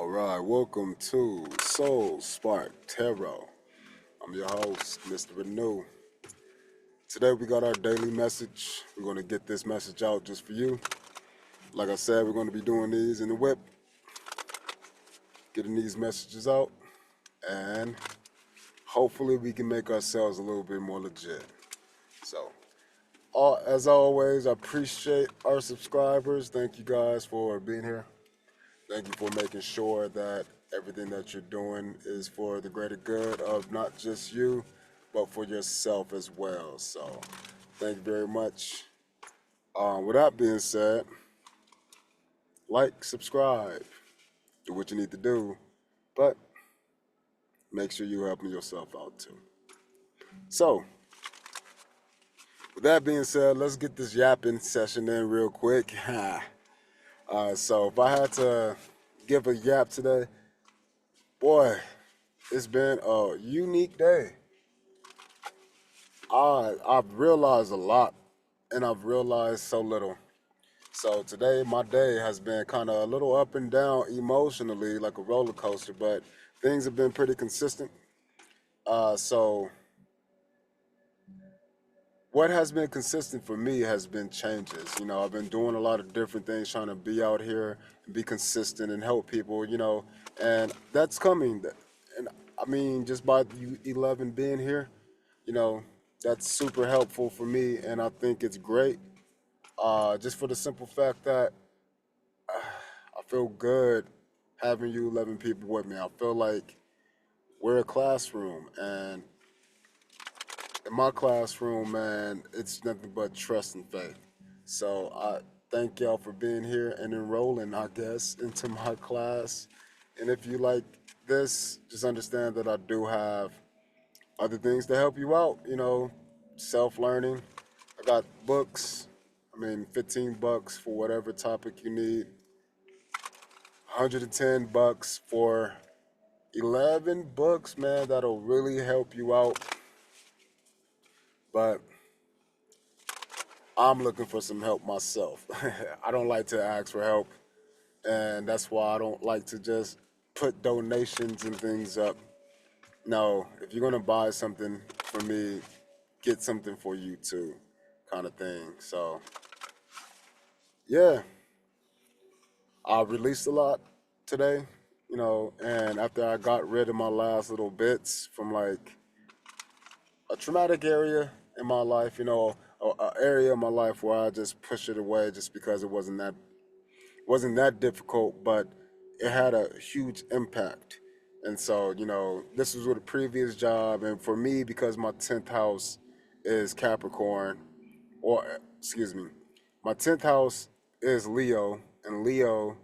Alright, welcome to Soul Spark Tarot. I'm your host, Mr. Renew. Today we got our daily message. We're going to get this message out just for you. Like I said, we're going to be doing these in the whip, getting these messages out, and hopefully we can make ourselves a little bit more legit. So, as always, I appreciate our subscribers. Thank you guys for being here. Thank you for making sure that everything that you're doing is for the greater good of not just you, but for yourself as well. So, thank you very much. With that being said, like, subscribe, do what you need to do, but make sure you're helping yourself out too. So, with that being said, let's get this yapping session in real quick. So if I had to give a yap today, boy, it's been a unique day. I've realized a lot, and I've realized so little. So today, my day has been kind of a little up and down emotionally, like a roller coaster, but things have been pretty consistent. So what has been consistent for me has been changes. You know, I've been doing a lot of different things, trying to be out here and be consistent and help people, and that's coming. And I mean, just by you 11 being here, that's super helpful for me, and I think it's great. Just for the simple fact that I feel good having you 11 people with me. I feel like we're a classroom, and in my classroom, man, it's nothing but trust and faith. So I thank y'all for being here and enrolling, I guess, into my class. And if you like this, just understand that I do have other things to help you out, self-learning. I got books. 15 bucks for whatever topic you need. 110 bucks for 11 books, man, that'll really help you out. But I'm looking for some help myself. I don't like to ask for help, and that's why I don't like to just put donations and things up. No, if you're gonna buy something for me, get something for you too, kind of thing. So, yeah, I released a lot today, and after I got rid of my last little bits from like a traumatic area in my life, a area in my life where I just push it away just because it wasn't that difficult, but it had a huge impact. And so, this was with a previous job, and for me, because my 10th house is Capricorn, or excuse me, my 10th house is Leo, and Leo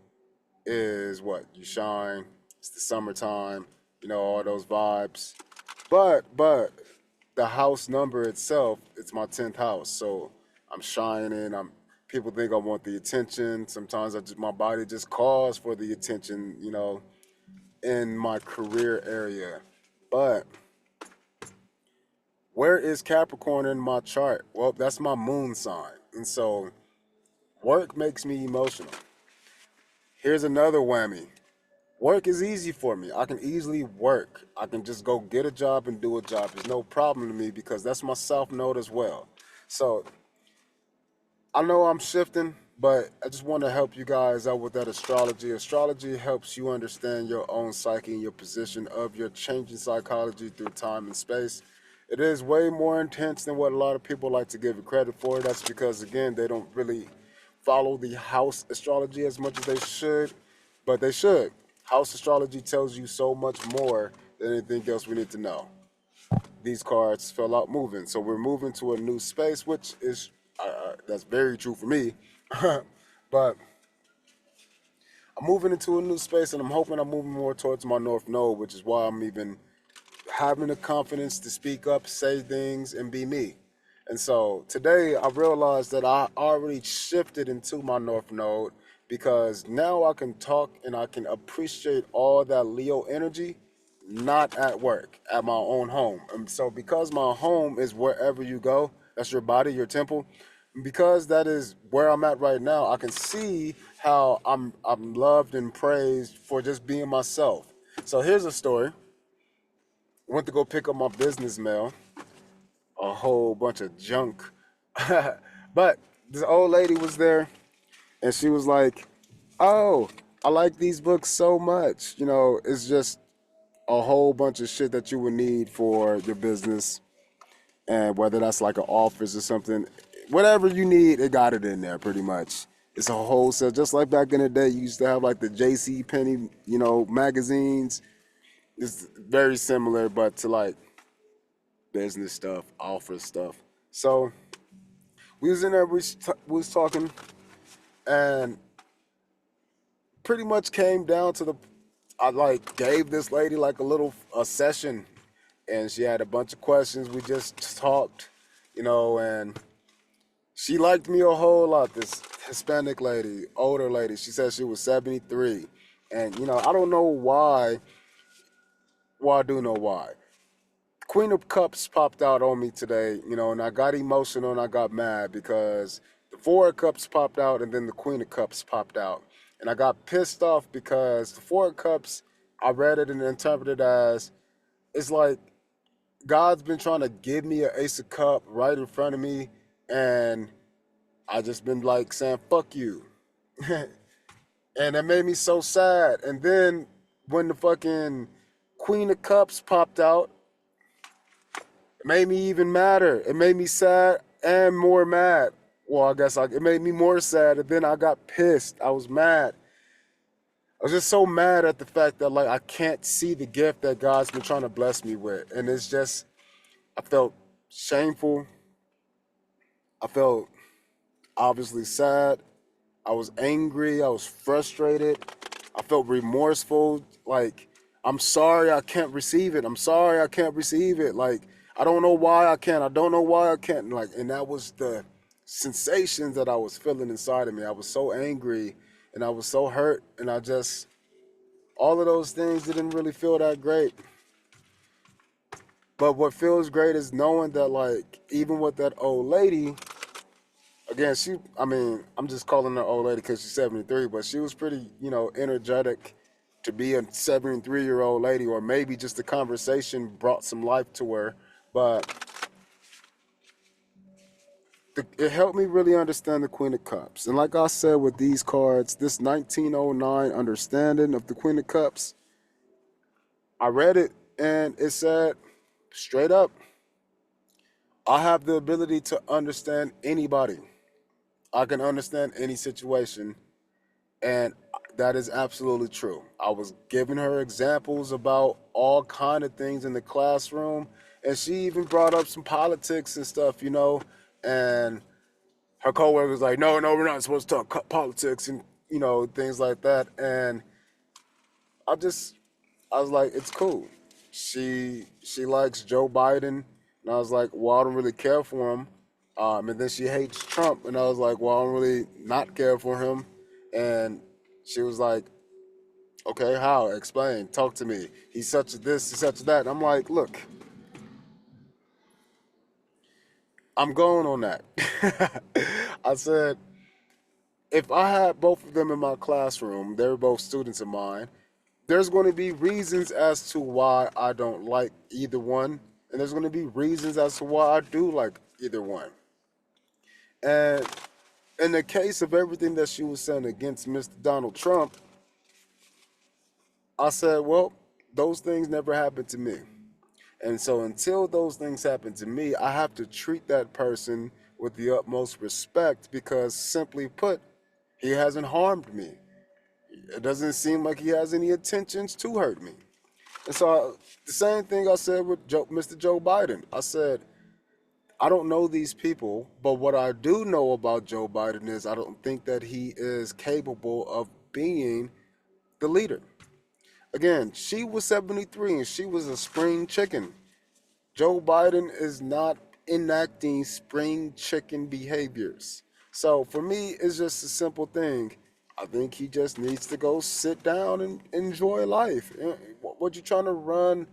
is what? You shine, it's the summertime, all those vibes. But the house number itself, it's my 10th house. So I'm shining. People think I want the attention. Sometimes my body just calls for the attention, in my career area. But where is Capricorn in my chart? Well, that's my moon sign. And so work makes me emotional. Here's another whammy. Work is easy for me. I can easily work. I can just go get a job and do a job. There's no problem to me because that's my south node as well. So I know I'm shifting, but I just want to help you guys out with that astrology. Astrology helps you understand your own psyche and your position of your changing psychology through time and space. It is way more intense than what a lot of people like to give it credit for. That's because, again, they don't really follow the house astrology as much as they should, but they should. House astrology tells you so much more than anything else we need to know. These cards fell out moving, so we're moving to a new space, which is that's very true for me. But I'm moving into a new space, and I'm hoping I'm moving more towards my north node, which is why I'm even having the confidence to speak up, say things, and be me. And so today I realized that I already shifted into my north node, because now I can talk and I can appreciate all that Leo energy, not at work, at my own home. And so because my home is wherever you go, that's your body, your temple, Because that is where I'm at right now, I can see how I'm loved and praised for just being myself. So here's a story. Went to go pick up my business mail, a whole bunch of junk. But this old lady was there and she was like, "Oh, I like these books so much. You know, it's just a whole bunch of shit that you would need for your business, and whether that's like an office or something, whatever you need, it got it in there pretty much. It's a wholesale, just like back in the day, you used to have like the J.C. Penney, magazines. It's very similar, but to like business stuff, office stuff. So we was in there, we was talking, and pretty much came down to I like gave this lady like a session, and she had a bunch of questions. We just talked, and she liked me a whole lot, this Hispanic lady, older lady. She said she was 73. And, I don't know why. Well, I do know why. Queen of Cups popped out on me today, and I got emotional and I got mad because the Four of Cups popped out and then the Queen of Cups popped out. And I got pissed off because the Four of Cups, I read it and interpreted as, it's like God's been trying to give me an Ace of Cup right in front of me, and I just been like saying, fuck you. And that made me so sad. And then when the fucking Queen of Cups popped out, it made me even madder. It made me sad and more mad. Well, I guess it made me more sad. And then I got pissed. I was mad. I was just so mad at the fact that like I can't see the gift that God's been trying to bless me with. And it's just, I felt shameful. I felt obviously sad. I was angry. I was frustrated. I felt remorseful. Like, I'm sorry I can't receive it. I'm sorry I can't receive it. Like, I don't know why I can't. I don't know why I can't. Like, and that was the sensations that I was feeling inside of me. I was so angry and I was so hurt. And all of those things didn't really feel that great. But what feels great is knowing that, like, even with that old lady, again, I'm just calling her old lady because she's 73, but she was pretty, energetic to be a 73-year-old lady, or maybe just the conversation brought some life to her. But it helped me really understand the Queen of Cups. And like I said with these cards, this 1909 understanding of the Queen of Cups, I read it and it said straight up, I have the ability to understand anybody. I can understand any situation. And that is absolutely true. I was giving her examples about all kind of things in the classroom, and she even brought up some politics and stuff, and her coworker was like, no, we're not supposed to talk politics and, things like that. And I just, I was like, it's cool. She likes Joe Biden, and I was like, well, I don't really care for him. And then she hates Trump, and I was like, well, I don't really not care for him. And she was like, okay, how? Explain. Talk to me. He's such a this, he's such a that. And I'm like, look, I'm going on that. I said, if I had both of them in my classroom, they're both students of mine, there's going to be reasons as to why I don't like either one. And there's going to be reasons as to why I do like either one. And in the case of everything that she was saying against Mr. Donald Trump, I said, well, those things never happened to me. And so until those things happen to me, I have to treat that person with the utmost respect because, simply put, he hasn't harmed me. It doesn't seem like he has any intentions to hurt me. And so the same thing I said with Mr. Joe Biden. I said, I don't know these people, but what I do know about Joe Biden is I don't think that he is capable of being the leader. Again, she was 73 and she was a spring chicken. Joe Biden is not enacting spring chicken behaviors. So for me, it's just a simple thing. I think he just needs to go sit down and enjoy life. What you trying to run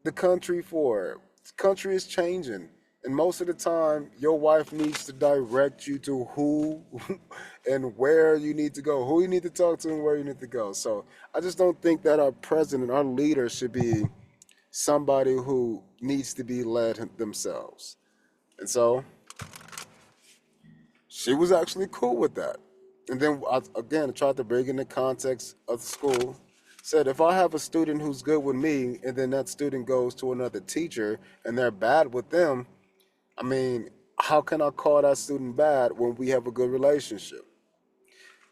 the country for? The country is changing. And most of the time, your wife needs to direct you to who and where you need to go, who you need to talk to and where you need to go. So I just don't think that our president, our leader should be somebody who needs to be led themselves. And so she was actually cool with that. And then again, tried to bring in the context of the school. Said if I have a student who's good with me and then that student goes to another teacher and they're bad with them, I mean, how can I call that student bad when we have a good relationship?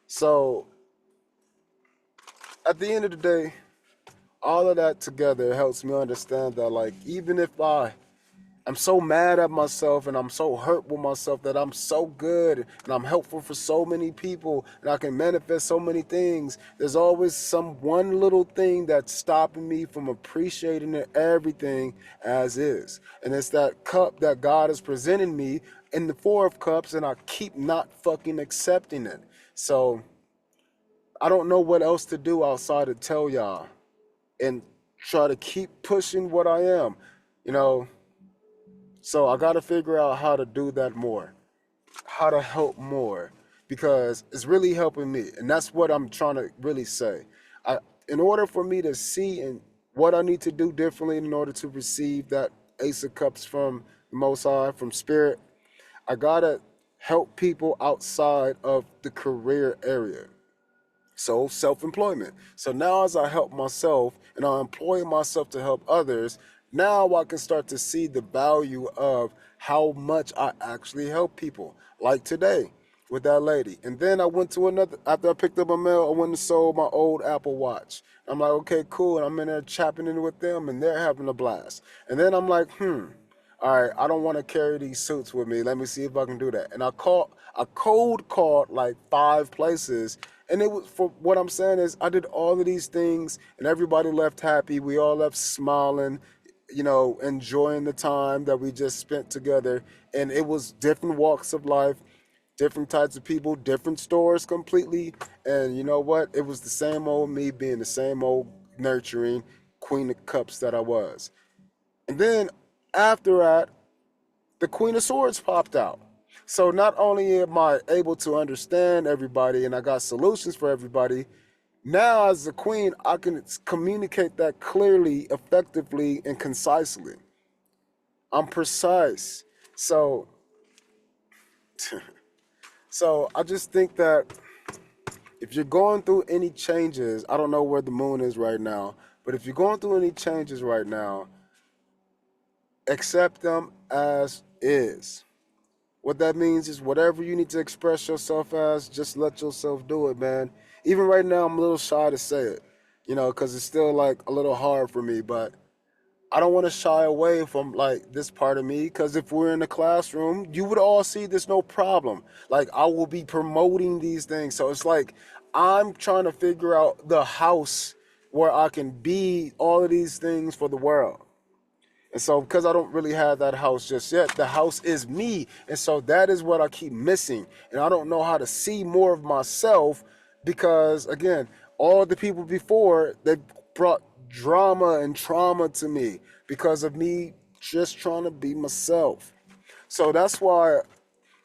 So at the end of the day, all of that together helps me understand that, like, even if I'm so mad at myself and I'm so hurt with myself that I'm so good and I'm helpful for so many people and I can manifest so many things, there's always some one little thing that's stopping me from appreciating everything as is. And it's that cup that God is presenting me in the Four of Cups, and I keep not fucking accepting it. So I don't know what else to do outside of tell y'all and try to keep pushing what I am, you know. So I got to figure out how to do that more, how to help more, because it's really helping me. And that's what I'm trying to really say. In order for me to see and what I need to do differently in order to receive that Ace of Cups from the Most High, from Spirit, I got to help people outside of the career area. So self-employment. So now as I help myself and I employ myself to help others, now I can start to see the value of how much I actually help people. Like today with that lady. And then I went to another, after I picked up my mail, I went and sold my old Apple Watch. I'm like, okay, cool. And I'm in there chapping in with them and they're having a blast. And then I'm like, all right, I don't want to carry these suits with me. Let me see if I can do that. And I cold called like 5 places. And it was, for what I'm saying is, I did all of these things and everybody left happy. We all left smiling, enjoying the time that we just spent together. And it was different walks of life, different types of people, different stores completely. And you know what? It was the same old me being the same old nurturing Queen of Cups that I was. And then after that, the Queen of Swords popped out. So not only am I able to understand everybody and I got solutions for everybody, now as the queen, I can communicate that clearly, effectively, and concisely. I'm precise. So, so I just think that if you're going through any changes, I don't know where the moon is right now, but if you're going through any changes right now, accept them as is. What that means is whatever you need to express yourself as, just let yourself do it, man. Even right now, I'm a little shy to say it, because it's still like a little hard for me, but I don't want to shy away from like this part of me, because if we're in the classroom, you would all see there's no problem. Like I will be promoting these things. So it's like I'm trying to figure out the house where I can be all of these things for the world. And so because I don't really have that house just yet, the house is me. And so that is what I keep missing. And I don't know how to see more of myself because, again, all the people before, they brought drama and trauma to me because of me just trying to be myself. So that's why,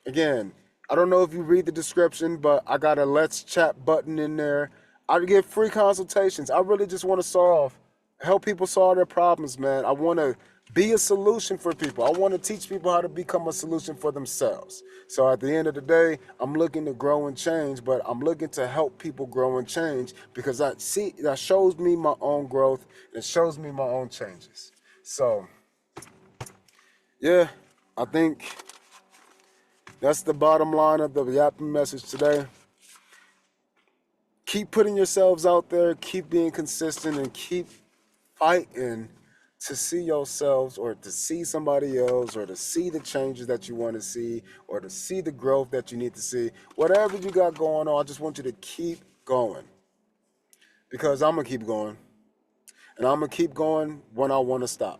again, I don't know if you read the description, but I got a Let's Chat button in there. I get free consultations. I really just want to help people solve their problems, man. I want to be a solution for people. I want to teach people how to become a solution for themselves. So at the end of the day, I'm looking to grow and change, but I'm looking to help people grow and change because that shows me my own growth. It shows me my own changes. So, yeah, I think that's the bottom line of the yapping message today. Keep putting yourselves out there, keep being consistent, and keep fighting to see yourselves or to see somebody else or to see the changes that you want to see or to see the growth that you need to see. Whatever you got going on, I just want you to keep going because I'm going to keep going. And I'm going to keep going when I want to stop.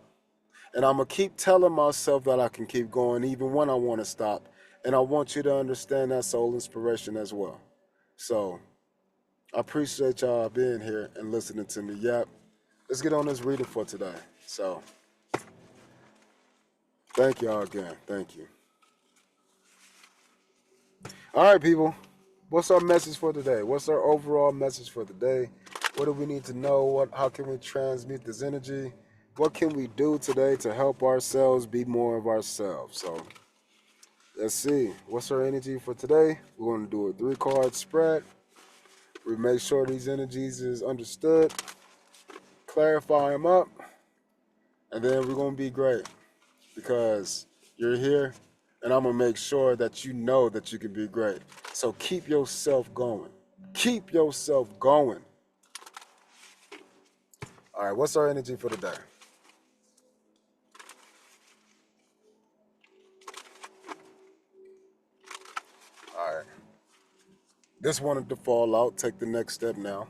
And I'm going to keep telling myself that I can keep going even when I want to stop. And I want you to understand that soul inspiration as well. So I appreciate y'all being here and listening to me. Yep. Let's get on this reading for today. So Thank y'all again. Thank you. All right, people. What's our message for today? What's our overall message for the day? What do we need to know? How can we transmute this energy? What can we do today to help ourselves be more of ourselves? So let's see. What's our energy for today? We're going to do a 3-card spread. We make sure these energies is understood, clarify them up, and then we're going to be great because you're here, and I'm going to make sure that you know that you can be great. So keep yourself going. Keep yourself going. All right, what's our energy for today? All right. This wanted to fall out. Take the next step now.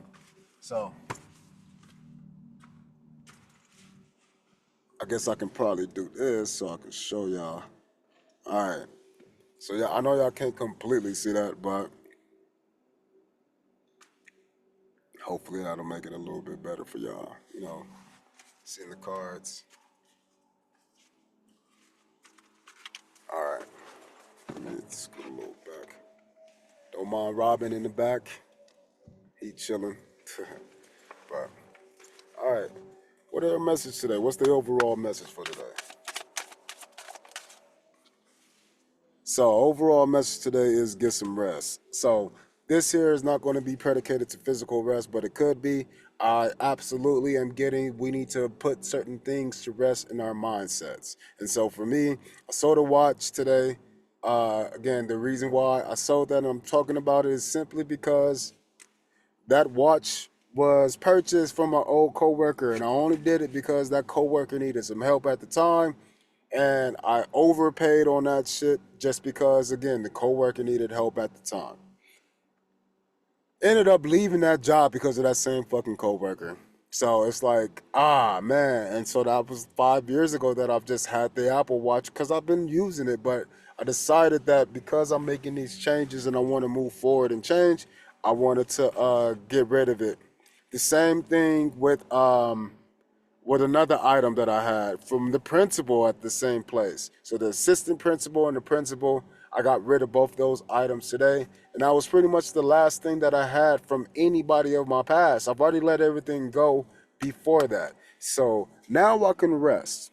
So I guess I can probably do this so I can show y'all. All right. So yeah, I know y'all can't completely see that, but hopefully that'll make it a little bit better for y'all. You know, seeing the cards. All right. Let's go a little back. Don't mind Robin in the back. He chilling. But all right. What is our message today? What's the overall message for today? So overall message today is get some rest. So this here is not going to be predicated to physical rest, but it could be. I absolutely am getting, we need to put certain things to rest in our mindsets. And so for me, I sold a watch today. Again, the reason why I sold that and I'm talking about it is simply because that watch was purchased from an old coworker, and I only did it because that coworker needed some help at the time. And I overpaid on that shit just because, again, the coworker needed help at the time. Ended up leaving that job because of that same fucking coworker. So it's like, man. And so that was 5 years ago that I've just had the Apple Watch because I've been using it. But I decided that because I'm making these changes and I want to move forward and change, I wanted to get rid of it. The same thing with another item that I had from the principal at the same place. So the assistant principal and the principal, I got rid of both those items today. And that was pretty much the last thing that I had from anybody of my past. I've already let everything go before that. So now I can rest.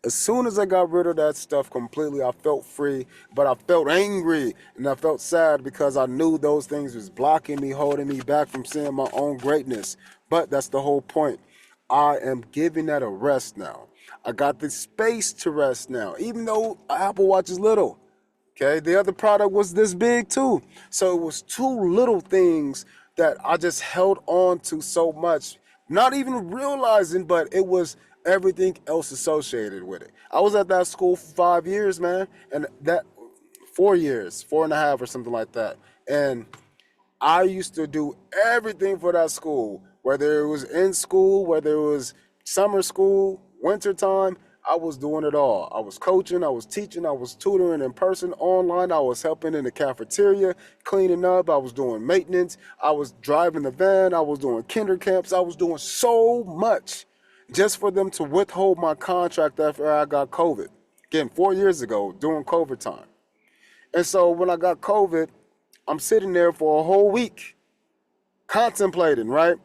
As soon as I got rid of that stuff completely, I felt free, but I felt angry and I felt sad because I knew those things was blocking me, holding me back from seeing my own greatness. But that's the whole point. I am giving that a rest now. I got the space to rest now, even though Apple Watch is little. Okay, the other product was this big too. So it was two little things that I just held on to so much, not even realizing, but it was everything else associated with it. I was at that school for 5 years, man, and that 4 years, 4.5 or something like that. And I used to do everything for that school, whether it was in school, whether it was summer school, winter time. I was doing it all. I was coaching, I was teaching, I was tutoring in person, online. I was helping in the cafeteria, cleaning up. I was doing maintenance. I was driving the van. I was doing kinder camps. I was doing so much just for them to withhold my contract after I got COVID. Again, 4 years ago, during COVID time. And so when I got COVID, I'm sitting there for a whole week contemplating, right?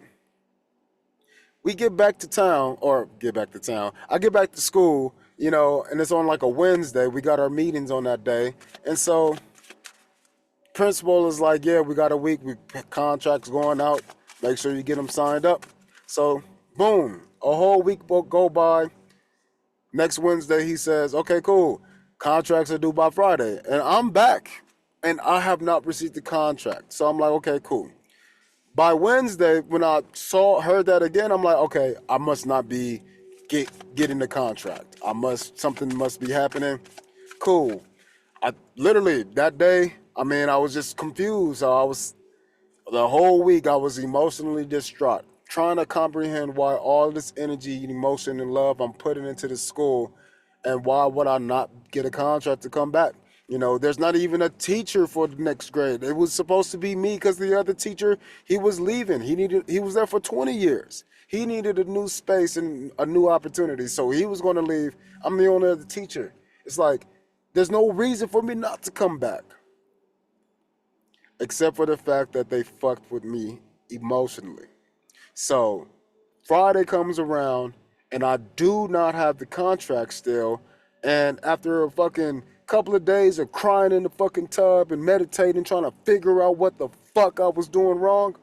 We get back to town, or get back to town. I get back to school, you know, and it's on like a Wednesday. We got our meetings on that day. And so principal is like, yeah, we got a week. We contracts going out. Make sure you get them signed up. So boom, a whole week will go by. Next Wednesday, he says, okay, cool. Contracts are due by Friday. And I'm back. And I have not received the contract. So I'm like, okay, cool. By Wednesday, when I heard that again, I'm like, okay, I must not be getting the contract. Something must be happening. Cool. I literally that day, I was just confused. So the whole week I was emotionally distraught, trying to comprehend why all this energy, emotion, and love I'm putting into the school, and why would I not get a contract to come back? You know, there's not even a teacher for the next grade. It was supposed to be me because the other teacher, he was leaving. He was there for 20 years. He needed a new space and a new opportunity. So he was going to leave. I'm the only other teacher. It's like, there's no reason for me not to come back. Except for the fact that they fucked with me emotionally. So, Friday comes around, and I do not have the contract still. And after a fucking couple of days of crying in the fucking tub and meditating, trying to figure out what the fuck I was doing wrong,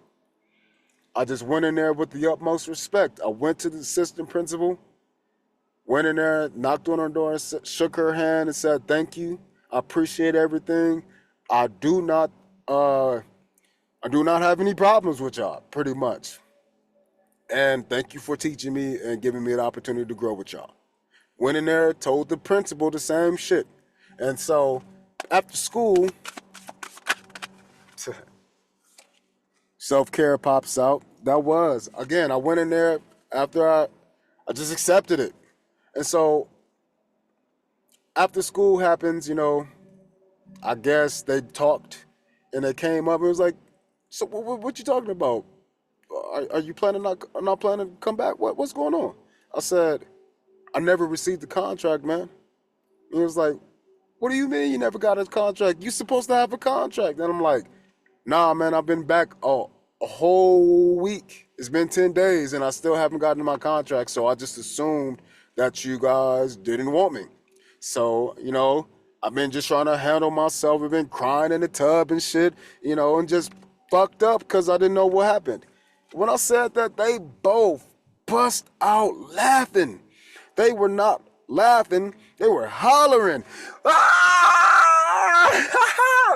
I just went in there with the utmost respect. I went to the assistant principal, went in there, knocked on her door, and shook her hand, and said, "Thank you. I appreciate everything. I do not, uh, I do not have any problems with y'all, pretty much. And thank you for teaching me and giving me the opportunity to grow with y'all." Went in there, told the principal the same shit. And so after school, self-care pops out. That was, again, I went in there after I just accepted it. And so after school happens, I guess they talked and they came up and it was like, "So what you talking about? Are you planning not planning to come back? What's going on?" I said, "I never received the contract, man." And he was like, "What do you mean you never got a contract? You supposed to have a contract." And I'm like, "Nah, man, I've been back a whole week. It's been 10 days and I still haven't gotten my contract. So I just assumed that you guys didn't want me. So, I've been just trying to handle myself. I've been crying in the tub and shit, and just fucked up because I didn't know what happened." When I said that, they both bust out laughing. They were not laughing, they were hollering. Ah!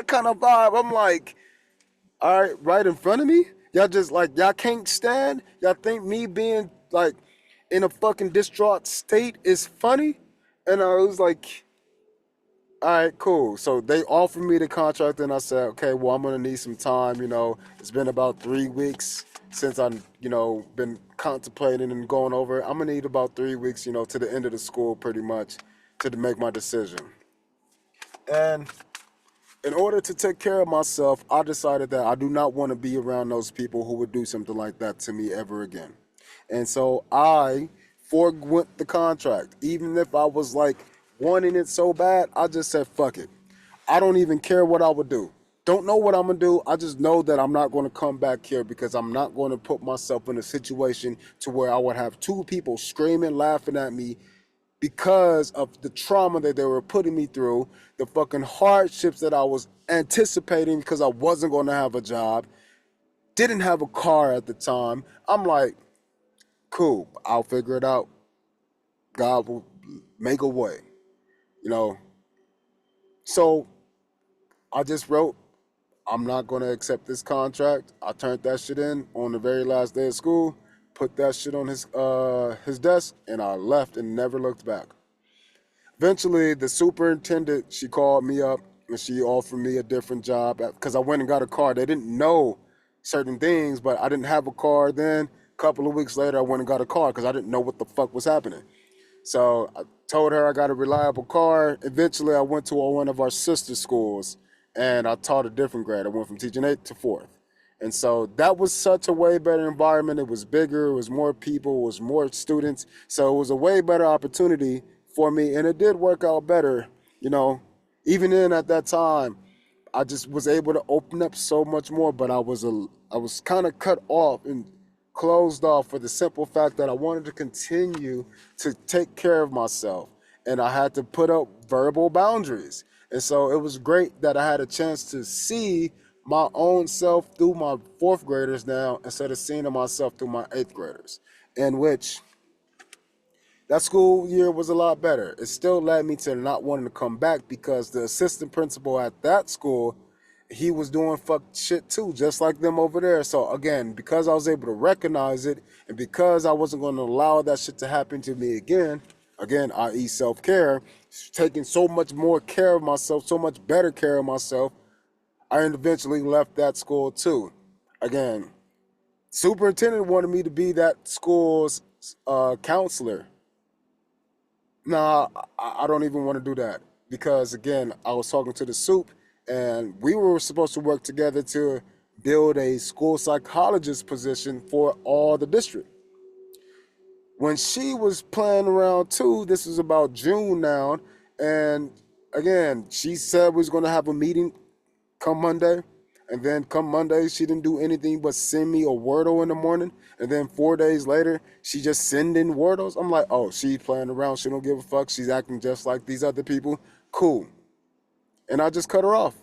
Kind of vibe. I'm like, all right, right in front of me? Y'all just like, y'all can't stand? Y'all think me being like in a fucking distraught state is funny? And I was like, all right, cool. So they offered me the contract, and I said, okay, well, I'm gonna need some time. It's been about 3 weeks since I've, been contemplating and going over it. I'm gonna need about 3 weeks, to the end of the school, pretty much, to make my decision. And in order to take care of myself, I decided that I do not want to be around those people who would do something like that to me ever again. And so I forwent the contract. Even if I was like wanting it so bad, I just said, fuck it. I don't even care what I would do. Don't know what I'm going to do. I just know that I'm not going to come back here because I'm not going to put myself in a situation to where I would have two people screaming, laughing at me because of the trauma that they were putting me through, the fucking hardships that I was anticipating because I wasn't going to have a job, didn't have a car at the time. I'm like, cool, I'll figure it out. God will make a way, you know. So I just wrote, I'm not going to accept this contract. I turned that shit in on the very last day of school, put that shit on his desk, and I left and never looked back. Eventually, the superintendent, she called me up and she offered me a different job because I went and got a car. They didn't know certain things, but I didn't have a car then. A couple of weeks later, I went and got a car because I didn't know what the fuck was happening. So I told her I got a reliable car. Eventually, I went to one of our sister schools and I taught a different grade. I went from teaching 8th to 4th. And so that was such a way better environment. It was bigger, it was more people, it was more students. So it was a way better opportunity for me. And it did work out better, you know. Even then at that time, I just was able to open up so much more, but I was kind of cut off and closed off for the simple fact that I wanted to continue to take care of myself. And I had to put up verbal boundaries. And so it was great that I had a chance to see my own self through my 4th graders now instead of seeing myself through my 8th graders, in which that school year was a lot better. It still led me to not wanting to come back because the assistant principal at that school, he was doing fuck shit too, just like them over there. So again, because I was able to recognize it and because I wasn't going to allow that shit to happen to me again, i.e. self-care, taking so much more care of myself, so much better care of myself, I eventually left that school too. Again, superintendent wanted me to be that school's counselor. Nah, I don't even want to do that because again, I was talking to the soup and we were supposed to work together to build a school psychologist position for all the district. When she was playing around too, this was about June now, And again, she said we was going to have a meeting come Monday. And then come Monday, she didn't do anything but send me a Wordle in the morning. And then 4 days later, she just sending Wordles. I'm like, oh, she's playing around. She don't give a fuck. She's acting just like these other people. Cool. And I just cut her off.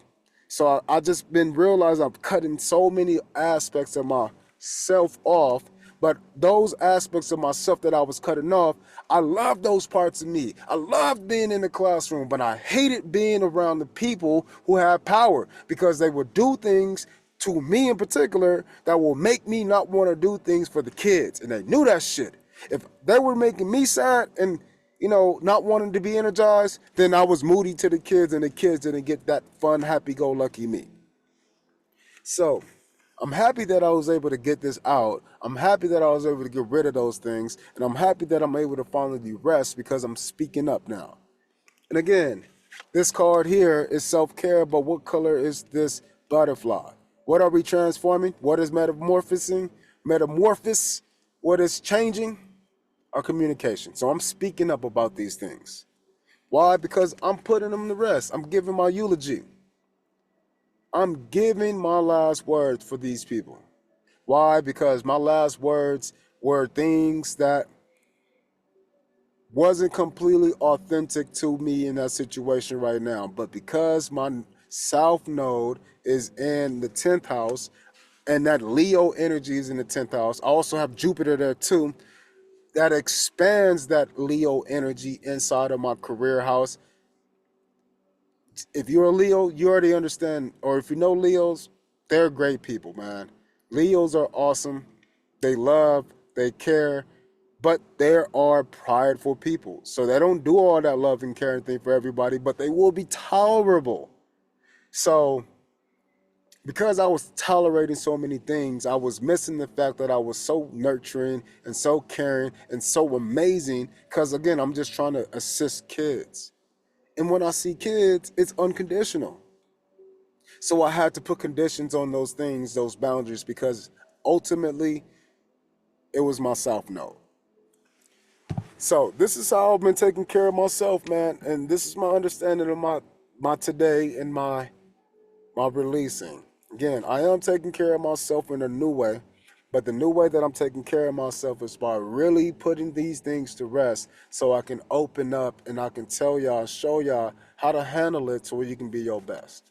So I just been realizing I'm cutting so many aspects of myself off. But those aspects of myself that I was cutting off, I love those parts of me. I love being in the classroom, but I hated being around the people who have power because they would do things to me in particular that will make me not want to do things for the kids. And they knew that shit. If they were making me sad and not wanting to be energized, then I was moody to the kids and the kids didn't get that fun, happy-go-lucky me. So I'm happy that I was able to get this out. I'm happy that I was able to get rid of those things. And I'm happy that I'm able to finally rest because I'm speaking up now. And again, this card here is self-care, but what color is this butterfly? What are we transforming? What is metamorphosing? Metamorphosis? What is changing? Our communication. So I'm speaking up about these things. Why? Because I'm putting them to rest. I'm giving my eulogy. I'm giving my last words for these people. Why? Because my last words were things that wasn't completely authentic to me in that situation right now. But because my South Node is in the 10th house and that Leo energy is in the 10th house, I also have Jupiter there too. That expands that Leo energy inside of my career house. If you're a Leo, you already understand, or if you know Leos, they're great people, man. Leos are awesome. They love, they care, but they are prideful people. So they don't do all that love and caring thing for everybody, but they will be tolerable. So because I was tolerating so many things, I was missing the fact that I was so nurturing and so caring and so amazing because, again, I'm just trying to assist kids. And when I see kids, it's unconditional. So I had to put conditions on those things, those boundaries, because ultimately it was my South Node. So this is how I've been taking care of myself, man. And this is my understanding of my today and my releasing. Again, I am taking care of myself in a new way, but the new way that I'm taking care of myself is by really putting these things to rest so I can open up and I can tell y'all, show y'all how to handle it so you can be your best.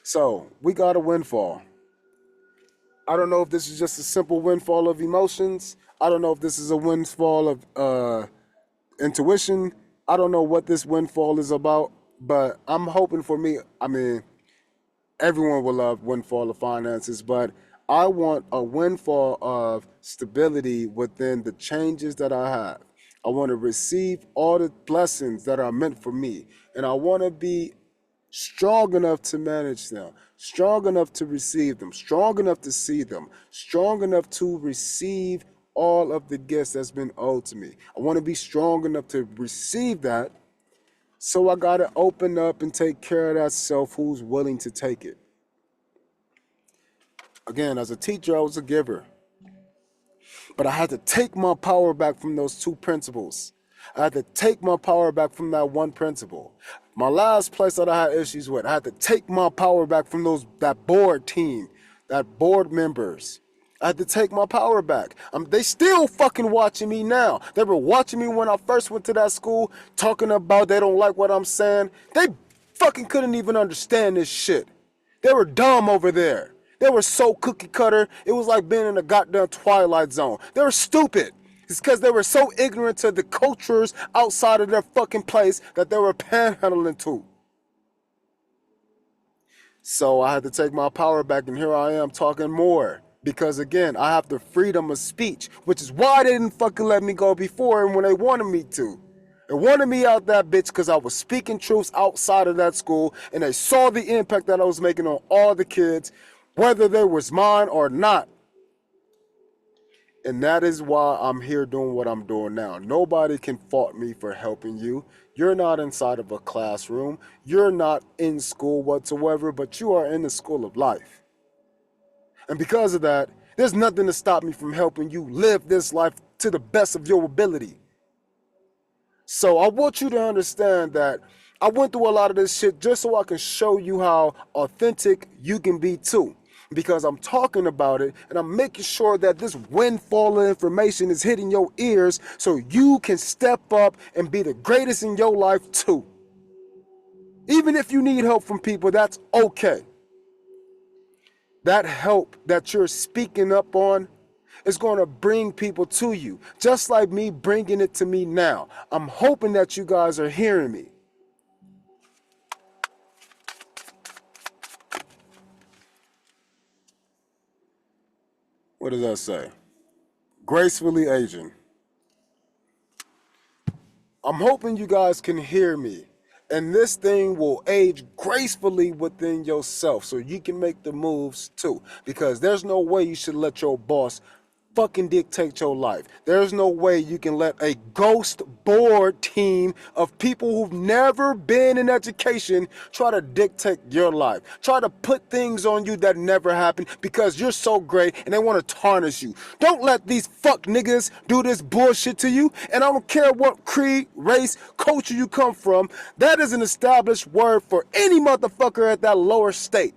So we got a windfall. I don't know if this is just a simple windfall of emotions. I don't know if this is a windfall of intuition. I don't know what this windfall is about, but I'm hoping for me, I mean, everyone will love windfall of finances, but I want a windfall of stability within the changes that I have. I want to receive all the blessings that are meant for me, and I want to be strong enough to manage them, strong enough to receive them, strong enough to see them, strong enough to receive all of the gifts that's been owed to me. I want to be strong enough to receive that. So I got to open up and take care of that self who's willing to take it. Again, as a teacher, I was a giver. But I had to take my power back from those two principles. I had to take my power back from that one principle. My last place that I had issues with, I had to take my power back from that board team, that board members. I had to take my power back. They still fucking watching me now. They were watching me when I first went to that school, talking about they don't like what I'm saying. They fucking couldn't even understand this shit. They were dumb over there. They were so cookie cutter. It was like being in a goddamn Twilight Zone. They were stupid. It's because they were so ignorant to the cultures outside of their fucking place that they were panhandling to. So I had to take my power back, and here I am talking more. Because again, I have the freedom of speech, which is why they didn't fucking let me go before and when they wanted me to. They wanted me out that bitch because I was speaking truths outside of that school, and they saw the impact that I was making on all the kids, whether they was mine or not. And that is why I'm here doing what I'm doing now. Nobody can fault me for helping you. You're not inside of a classroom. You're not in school whatsoever, but you are in the school of life. And because of that, There's nothing to stop me from helping you live this life to the best of your ability. So I want you to understand that I went through a lot of this shit just so I can show you how authentic you can be too. Because I'm talking about it and I'm making sure that this windfall of information is hitting your ears so you can step up and be the greatest in your life too. Even if you need help from people, that's okay. That help that you're speaking up on is going to bring people to you, just like me bringing it to me now. I'm hoping that you guys are hearing me. What does that say? Gracefully aging. I'm hoping you guys can hear me. And this thing will age gracefully within yourself so you can make the moves too. Because there's no way you should let your boss fucking dictate your life. There's no way you can let a ghost board team of people who've never been in education try to dictate your life. Try to put things on you that never happened because you're so great and they want to tarnish you. Don't let these fuck niggas do this bullshit to you. And I don't care what creed, race, culture you come from. That is an established word for any motherfucker at that lower state.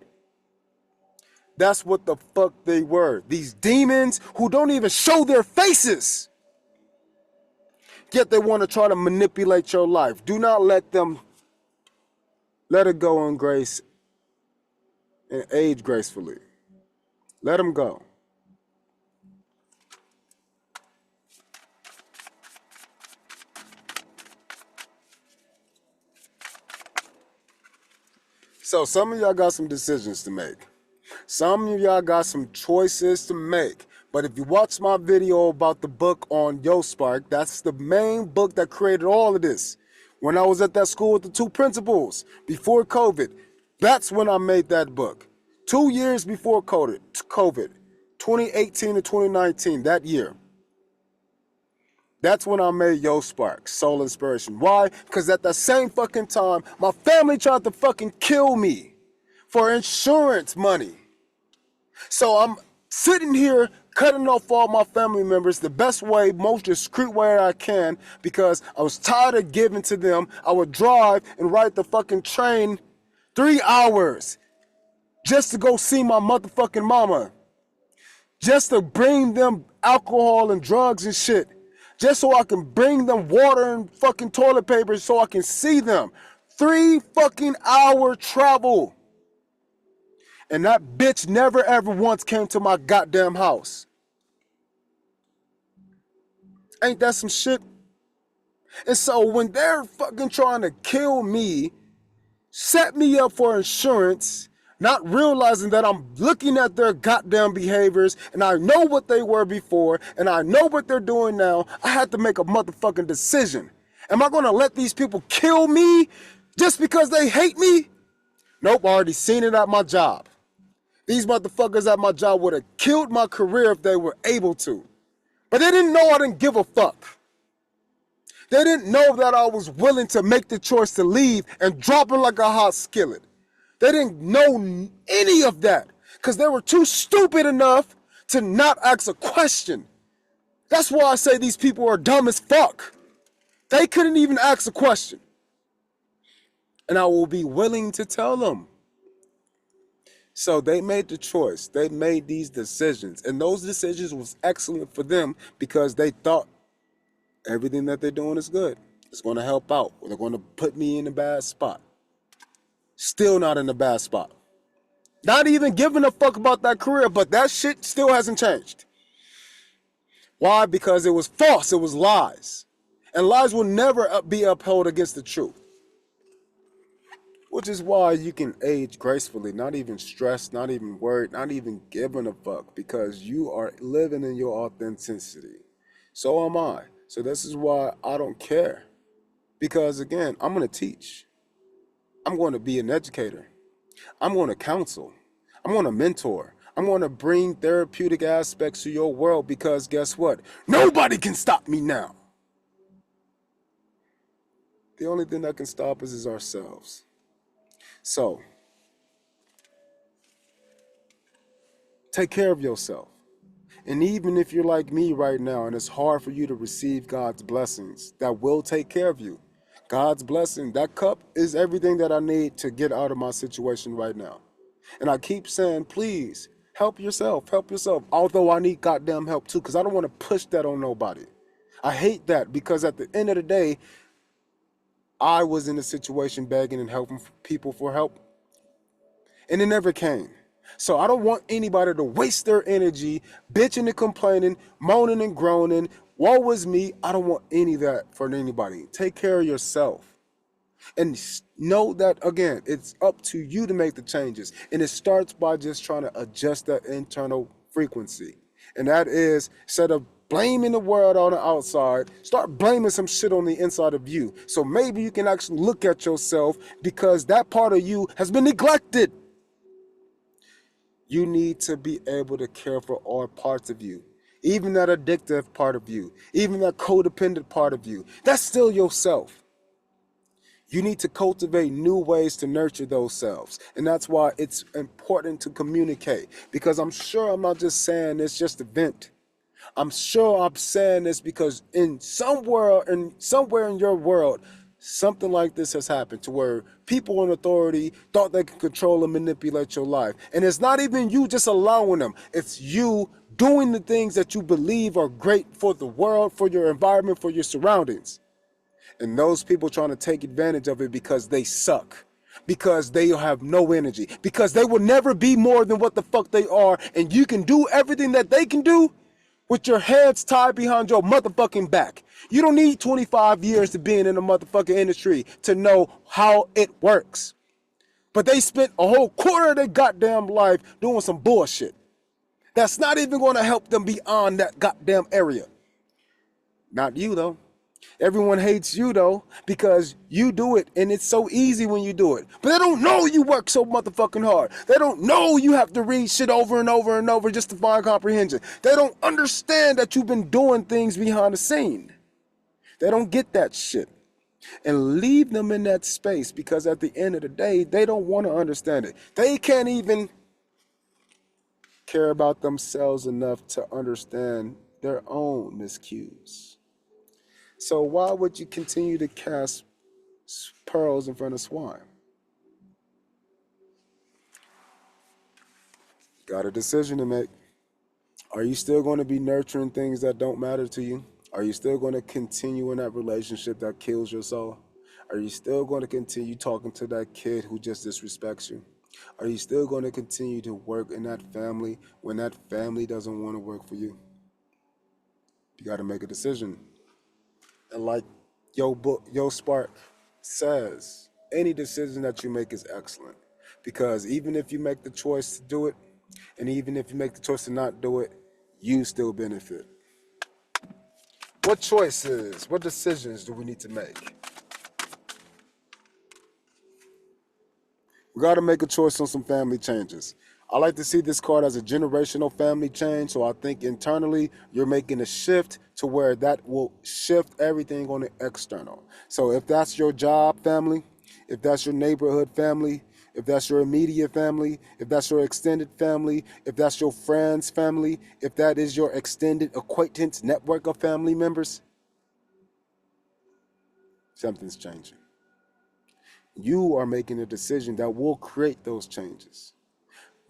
That's what the fuck they were. These demons who don't even show their faces. Yet they want to try to manipulate your life. Do not let them. Let it go in grace and age gracefully. Let them go. So some of y'all got some decisions to make. Some of y'all got some choices to make. But if you watch my video about the book on Yo Spark, that's the main book that created all of this. When I was at that school with the 2 principals, before COVID, that's when I made that book. 2 years before COVID, 2018 to 2019, that year. That's when I made Yo Spark Sol Enspiration. Why? Because at the same fucking time, my family tried to fucking kill me for insurance money. So I'm sitting here cutting off all my family members the best way, most discreet way I can, because I was tired of giving to them. I would drive and ride the fucking train 3 hours just to go see my motherfucking mama. Just to bring them alcohol and drugs and shit. Just so I can bring them water and fucking toilet paper so I can see them. 3 fucking hour travel. And that bitch never ever once came to my goddamn house. Ain't that some shit? And so when they're fucking trying to kill me, set me up for insurance, not realizing that I'm looking at their goddamn behaviors and I know what they were before and I know what they're doing now, I had to make a motherfucking decision. Am I gonna let these people kill me just because they hate me? Nope, I already seen it at my job. These motherfuckers at my job would have killed my career if they were able to. But they didn't know I didn't give a fuck. They didn't know that I was willing to make the choice to leave and drop it like a hot skillet. They didn't know any of that because they were too stupid enough to not ask a question. That's why I say these people are dumb as fuck. They couldn't even ask a question. And I will be willing to tell them. So they made the choice. They made these decisions. And those decisions was excellent for them because they thought everything that they're doing is good. It's going to help out. They're going to put me in a bad spot. Still not in a bad spot. Not even giving a fuck about that career, but that shit still hasn't changed. Why? Because it was false. It was lies. And lies will never be upheld against the truth. Which is why you can age gracefully, not even stressed, not even worried, not even giving a fuck, because you are living in your authenticity. So am I. So this is why I don't care. Because again, I'm going to teach. I'm going to be an educator. I'm going to counsel. I'm going to mentor. I'm going to bring therapeutic aspects to your world because guess what? Nobody can stop me now. The only thing that can stop us is ourselves. So, take care of yourself. And even if you're like me right now and it's hard for you to receive God's blessings that will take care of you, God's blessing, that cup is everything that I need to get out of my situation right now. And I keep saying, please, help yourself, help yourself. Although I need goddamn help too, because I don't want to push that on nobody. I hate that because at the end of the day, I was in a situation begging and helping people for help, and it never came. So I don't want anybody to waste their energy bitching and complaining, moaning and groaning. Woe is me. I don't want any of that for anybody. Take care of yourself. And know that, again, it's up to you to make the changes. And it starts by just trying to adjust that internal frequency. And that is, instead of blaming the world on the outside, start blaming some shit on the inside of you. So maybe you can actually look at yourself, because that part of you has been neglected. You need to be able to care for all parts of you. Even that addictive part of you, even that codependent part of you. That's still yourself. You need to cultivate new ways to nurture those selves. And that's why it's important to communicate. Because I'm sure I'm not just saying this just to vent. I'm sure I'm saying this because somewhere in your world, something like this has happened to where people in authority thought they could control and manipulate your life. And it's not even you just allowing them. It's you doing the things that you believe are great for the world, for your environment, for your surroundings. And those people trying to take advantage of it because they suck, because they have no energy, because they will never be more than what the fuck they are. And you can do everything that they can do with your heads tied behind your motherfucking back. You don't need 25 years to being in the motherfucking industry to know how it works. But they spent a whole quarter of their goddamn life doing some bullshit that's not even going to help them beyond that goddamn area. Not you, though. Everyone hates you, though, because you do it, and it's so easy when you do it. But they don't know you work so motherfucking hard. They don't know you have to read shit over and over and over just to find comprehension. They don't understand that you've been doing things behind the scene. They don't get that shit. And leave them in that space, because at the end of the day, they don't want to understand it. They can't even care about themselves enough to understand their own miscues. So why would you continue to cast pearls in front of swine? Got a decision to make. Are you still going to be nurturing things that don't matter to you? Are you still going to continue in that relationship that kills your soul? Are you still going to continue talking to that kid who just disrespects you? Are you still going to continue to work in that family when that family doesn't want to work for you? You got to make a decision. And like Yo Spark says, any decision that you make is excellent. Because even if you make the choice to do it, and even if you make the choice to not do it, you still benefit. What choices, what decisions do we need to make? We got to make a choice on some family changes. I like to see this card as a generational family change. So I think internally you're making a shift to where that will shift everything on the external. So if that's your job family, if that's your neighborhood family, if that's your immediate family, if that's your extended family, if that's your friends' family, if that is your extended acquaintance network of family members, something's changing. You are making a decision that will create those changes.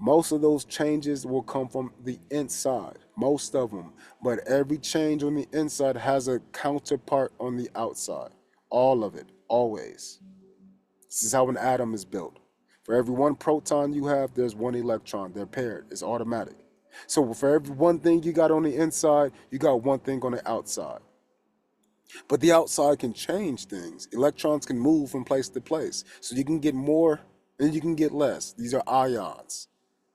Most of those changes will come from the inside, most of them. But every change on the inside has a counterpart on the outside. All of it, always. This is how an atom is built. For every one proton you have, there's one electron. They're paired. It's automatic. So for every one thing you got on the inside, you got one thing on the outside. But the outside can change things. Electrons can move from place to place. So you can get more and you can get less. These are ions.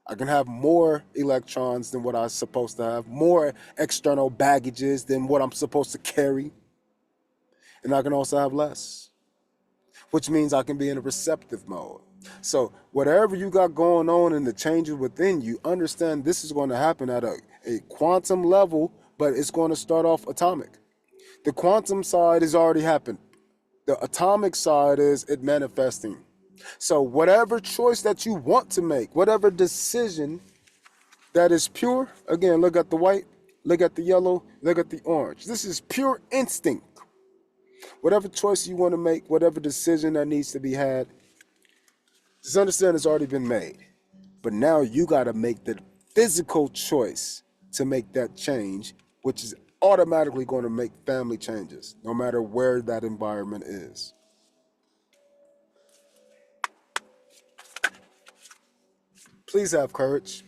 I can have more electrons than what I'm supposed to have, more external baggages than what I'm supposed to carry. And I can also have less, which means I can be in a receptive mode. So whatever you got going on and the changes within you, understand this is going to happen at a quantum level, but it's going to start off atomic. The quantum side has already happened. The atomic side is it manifesting. So whatever choice that you want to make, whatever decision that is pure. Again, look at the white, look at the yellow, look at the orange. This is pure instinct. Whatever choice you want to make, whatever decision that needs to be had, just understand it's already been made. But now you got to make the physical choice to make that change, which is automatically going to make family changes, no matter where that environment is. Please have courage.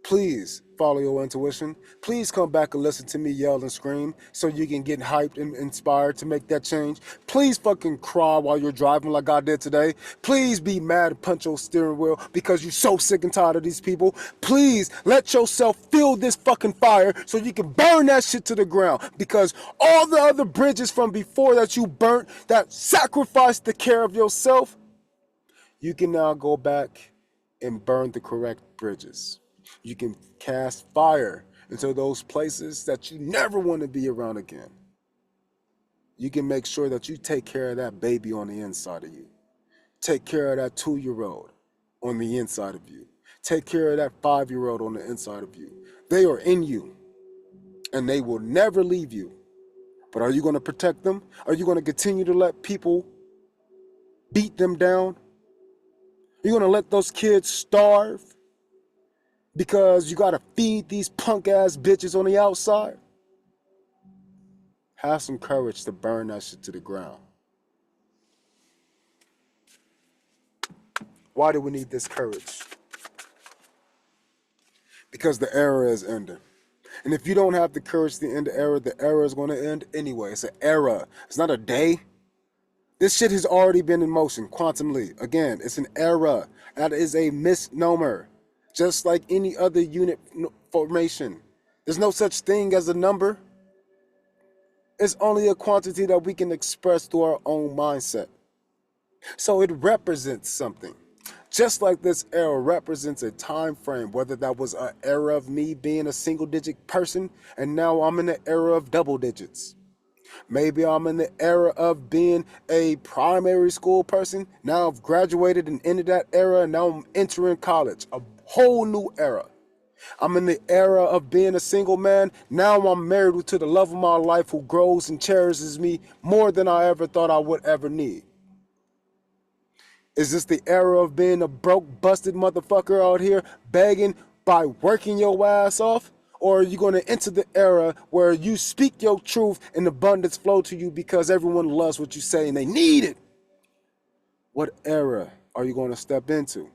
Please follow your intuition. Please come back and listen to me yell and scream so you can get hyped and inspired to make that change. Please fucking cry while you're driving like I did today. Please be mad and punch your steering wheel because you're so sick and tired of these people. Please let yourself feel this fucking fire so you can burn that shit to the ground, because all the other bridges from before that you burnt, that sacrificed the care of yourself, you can now go back and burn the correct bridges. You can cast fire into those places that you never want to be around again. You can make sure that you take care of that baby on the inside of you. Take care of that 2-year-old on the inside of you. Take care of that 5-year-old on the inside of you. They are in you, and they will never leave you. But are you going to protect them? Are you going to continue to let people beat them down? Are you going to let those kids starve because you got to feed these punk ass bitches on the outside? Have some courage to burn that shit to the ground. Why do we need this courage? Because the era is ending. And if you don't have the courage to end the era is going to end anyway. It's an era. It's not a day. This shit has already been in motion. Quantum leap. Again, it's an era. That is a misnomer. Just like any other unit formation. There's no such thing as a number. It's only a quantity that we can express through our own mindset. So it represents something. Just like this era represents a time frame, whether that was an era of me being a single digit person and now I'm in the era of double digits. Maybe I'm in the era of being a primary school person. Now I've graduated and ended that era and now I'm entering college. A whole new era. I'm in the era of being a single man. Now I'm married to the love of my life who grows and cherishes me more than I ever thought I would ever need. Is this the era of being a broke, busted motherfucker out here begging by working your ass off? Or are you going to enter the era where you speak your truth and abundance flow to you because everyone loves what you say and they need it? What era are you going to step into?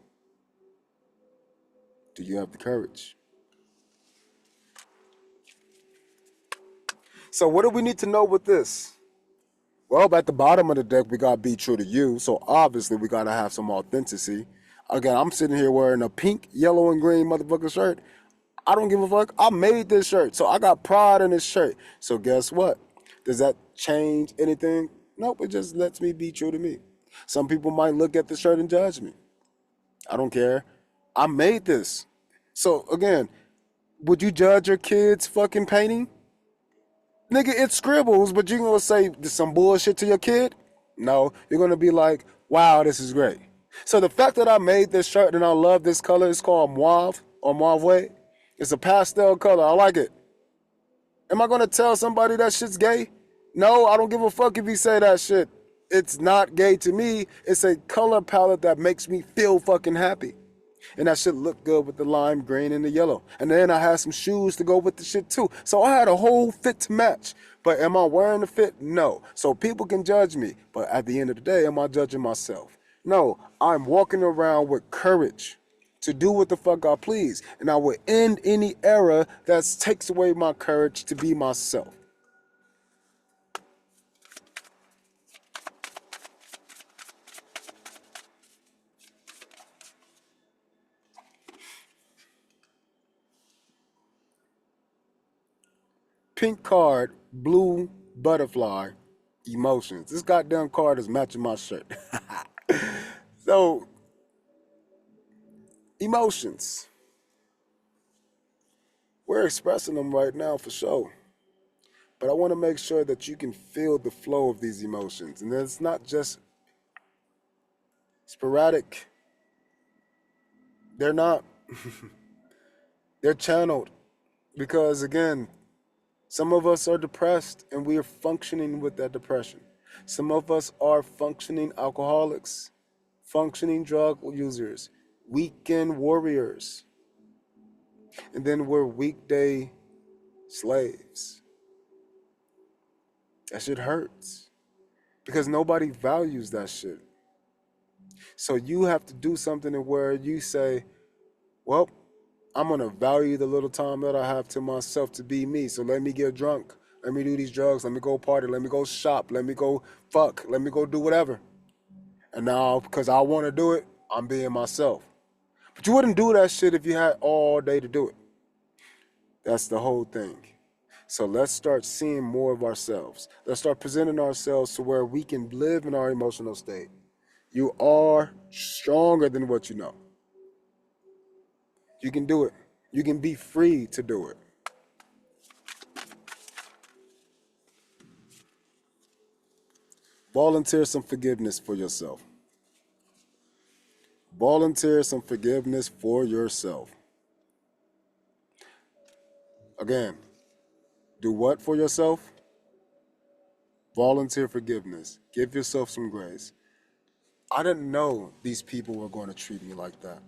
Do you have the courage? So what do we need to know with this? Well, at the bottom of the deck, we got to be true to you. So obviously, we got to have some authenticity. Again, I'm sitting here wearing a pink, yellow, and green motherfucking shirt. I don't give a fuck. I made this shirt. So I got pride in this shirt. So guess what? Does that change anything? Nope, it just lets me be true to me. Some people might look at the shirt and judge me. I don't care. I made this. So again, would you judge your kid's fucking painting? Nigga, it scribbles, but you gonna say some bullshit to your kid? No, you're gonna be like, wow, this is great. So the fact that I made this shirt and I love this color, it's called mauve or mauve. It's a pastel color. I like it. Am I gonna tell somebody that shit's gay? No, I don't give a fuck if you say that shit. It's not gay to me. It's a color palette that makes me feel fucking happy. And that shit looked good with the lime green and the yellow. And then I had some shoes to go with the shit too. So I had a whole fit to match. But am I wearing the fit? No. So people can judge me. But at the end of the day, am I judging myself? No. I'm walking around with courage to do what the fuck I please. And I will end any era that takes away my courage to be myself. Pink card, blue butterfly, emotions. This goddamn card is matching my shirt. So, emotions. We're expressing them right now for sure. But I want to make sure that you can feel the flow of these emotions. And it's not just sporadic. They're not. They're channeled because, again, some of us are depressed and we are functioning with that depression. Some of us are functioning alcoholics, functioning drug users, weekend warriors, and then we're weekday slaves. That shit hurts because nobody values that shit. So you have to do something where you say, well, I'm going to value the little time that I have to myself to be me. So let me get drunk. Let me do these drugs. Let me go party. Let me go shop. Let me go fuck. Let me go do whatever. And now, because I want to do it, I'm being myself. But you wouldn't do that shit if you had all day to do it. That's the whole thing. So let's start seeing more of ourselves. Let's start presenting ourselves to where we can live in our emotional state. You are stronger than what you know. You can do it. You can be free to do it. Volunteer some forgiveness for yourself. Volunteer some forgiveness for yourself. Again, do what for yourself? Volunteer forgiveness. Give yourself some grace. I didn't know these people were going to treat me like that.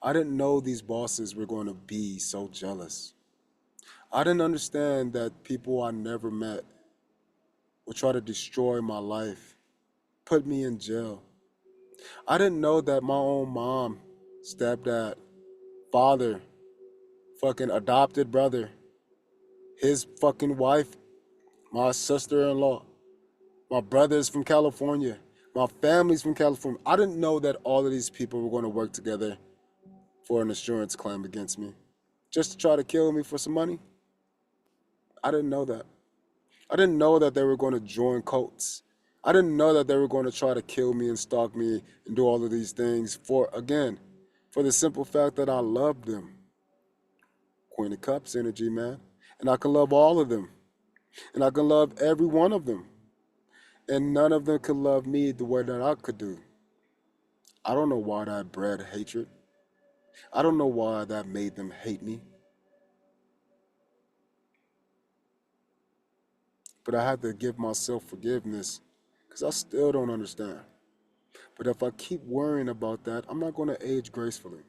I didn't know these bosses were going to be so jealous. I didn't understand that people I never met would try to destroy my life, put me in jail. I didn't know that my own mom, stepdad, father, fucking adopted brother, his fucking wife, my sister-in-law, my brother's from California, my family's from California. I didn't know that all of these people were going to work together for an insurance claim against me just to try to kill me for some money. I didn't know that. I didn't know that they were going to join cults. I didn't know that they were going to try to kill me and stalk me and do all of these things for, again, for the simple fact that I loved them. Queen of Cups energy, man. And I can love all of them. And I can love every one of them. And none of them could love me the way that I could do. I don't know why that bred hatred. I don't know why that made them hate me. But I had to give myself forgiveness because I still don't understand. But if I keep worrying about that, I'm not going to age gracefully.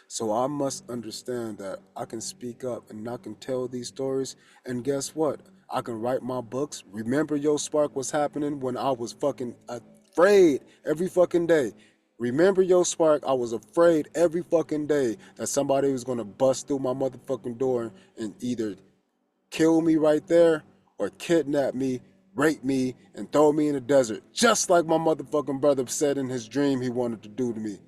So I must understand that I can speak up and I can tell these stories. And guess what? I can write my books. Remember, Yo Spark was happening when I was fucking afraid every fucking day. Remember, Yo Spark, I was afraid every fucking day that somebody was going to bust through my motherfucking door and either kill me right there or kidnap me, rape me, and throw me in the desert. Just like my motherfucking brother said in his dream he wanted to do to me.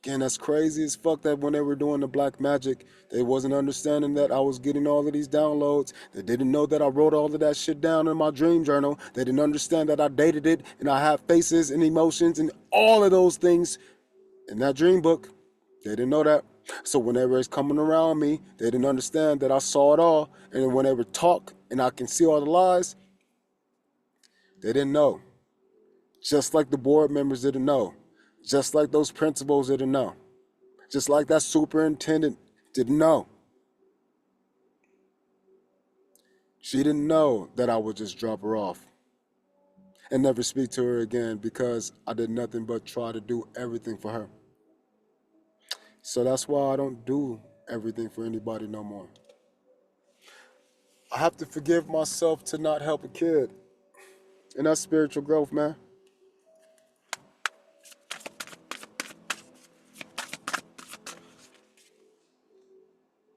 Again, that's crazy as fuck that when they were doing the black magic, they wasn't understanding that I was getting all of these downloads. They didn't know that I wrote all of that shit down in my dream journal. They didn't understand that I dated it and I have faces and emotions and all of those things in that dream book. They didn't know that. So whenever it's coming around me, they didn't understand that I saw it all. And when they would talk and I can see all the lies, they didn't know. Just like the board members didn't know. Just like those principals didn't know. Just like that superintendent didn't know. She didn't know that I would just drop her off and never speak to her again because I did nothing but try to do everything for her. So that's why I don't do everything for anybody no more. I have to forgive myself to not help a kid. And that's spiritual growth, man.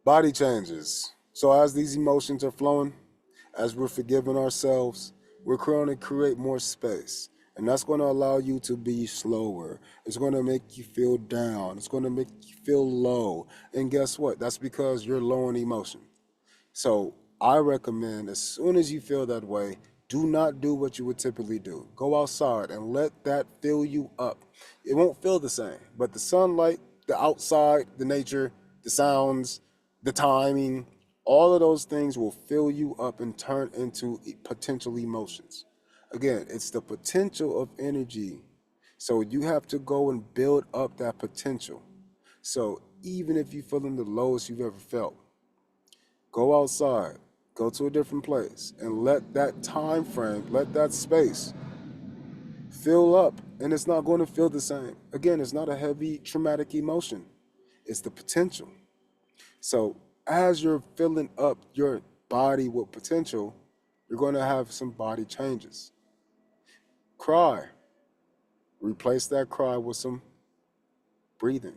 Body changes. So as these emotions are flowing, as we're forgiving ourselves, we're going to create more space. And that's going to allow you to be slower. It's going to make you feel down. It's going to make you feel low. And guess what? That's because you're low in emotion. So I recommend as soon as you feel that way, do not do what you would typically do. Go outside and let that fill you up. It won't feel the same, but the sunlight, the outside, the nature, the sounds, the timing, all of those things will fill you up and turn into potential emotions. Again, it's the potential of energy. So you have to go and build up that potential. So even if you're feeling the lowest you've ever felt, go outside, go to a different place, and let that time frame, let that space fill up, and it's not going to feel the same. Again, it's not a heavy traumatic emotion. It's the potential. So as you're filling up your body with potential, you're going to have some body changes. Cry. Replace that cry with some breathing.